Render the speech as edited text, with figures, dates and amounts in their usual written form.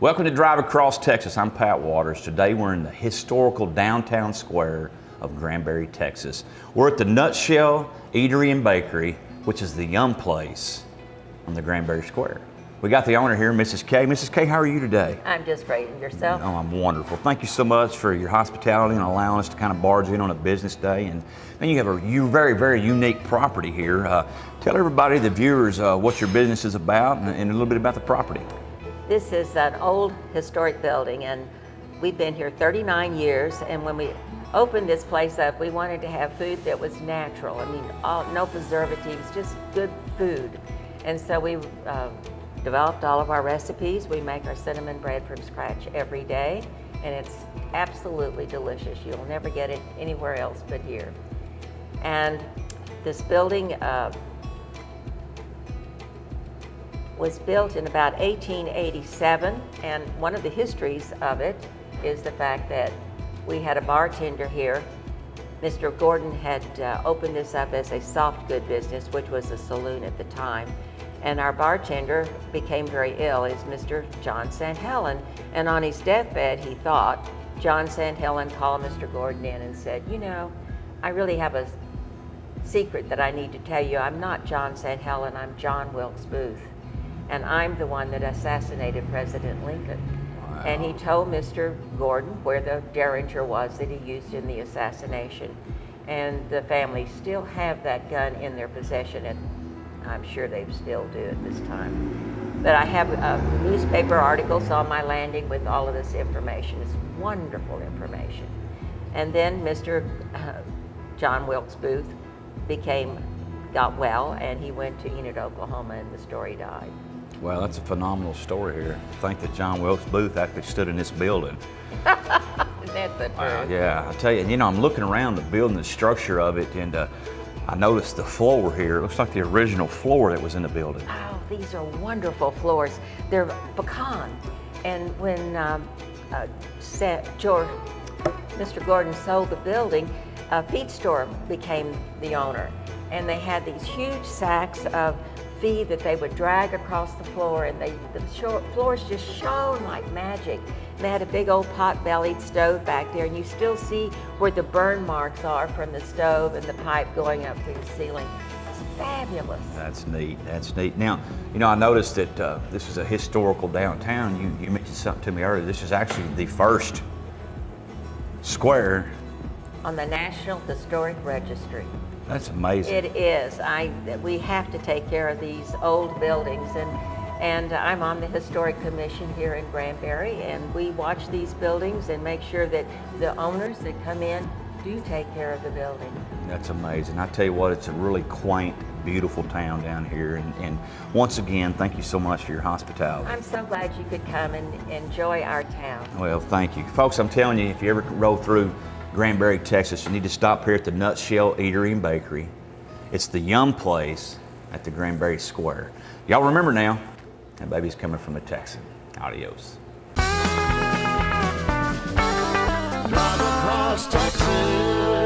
Welcome to Drive Across Texas. I'm Pat Waters. Today we're in the historical downtown square of Granbury, Texas. We're at the Nutshell Eatery and Bakery, which is the yum place on the Granbury Square. We got the owner here, Mrs. K. Mrs. K, how are you today? I'm just great. And yourself? Oh, I'm wonderful. Thank you so much for your hospitality and allowing us to kind of barge in on a business day. And then you have a very, very unique property here. Tell everybody, the viewers, what your business is about and a little bit about the property. This is an old historic building, and we've been here 39 years. And when we opened this place up, we wanted to have food that was natural. I mean, no preservatives, just good food. And so we developed all of our recipes. We make our cinnamon bread from scratch every day, and it's absolutely delicious. You'll never get it anywhere else but here. And this building was built in about 1887, and one of the histories of it is the fact that we had a bartender here. Mr. Gordon had opened this up as a soft good business, which was a saloon at the time. And our bartender became very ill, is Mr. John Saint Helen. And on his deathbed, he thought, John Saint Helen called Mr. Gordon in and said, you know, I really have a secret that I need to tell you. I'm not John Saint Helen, I'm John Wilkes Booth. And I'm the one that assassinated President Lincoln. Wow. And he told Mr. Gordon where the derringer was that he used in the assassination. And the family still have that gun in their possession, and I'm sure they still do at this time. But I have newspaper articles on my landing with all of this information. It's wonderful information. And then Mr. John Wilkes Booth got well, and he went to Enid, Oklahoma, and the story died. Well, that's a phenomenal story here. To think that John Wilkes Booth actually stood in this building. That's the truth. Yeah, I tell you, I'm looking around the building, the structure of it, and I noticed the floor here. It looks like the original floor that was in the building. Oh, these are wonderful floors. They're pecan. And when Mr. Gordon sold the building, a feed store became the owner. And they had these huge sacks of feed that they would drag across the floor, and the floors just shone like magic. And they had a big old pot-bellied stove back there, and you still see where the burn marks are from the stove and the pipe going up through the ceiling. It's fabulous. That's neat. That's neat. Now, I noticed that this is a historical downtown. You mentioned something to me earlier. This is actually the first square on the National Historic Registry. That's amazing. It is. We have to take care of these old buildings, and I'm on the Historic Commission here in Granbury, and we watch these buildings and make sure that the owners that come in do take care of the building. That's amazing. I tell you what, it's a really quaint, beautiful town down here, and once again, thank you so much for your hospitality. I'm so glad you could come and enjoy our town. Well, thank you. Folks, I'm telling you, if you ever roll through Granbury, Texas, you need to stop here at the Nutshell Eatery and Bakery. It's the yum place at the Granbury Square. Y'all remember now, that baby's coming from a Texan. Adios. Drive across Texas.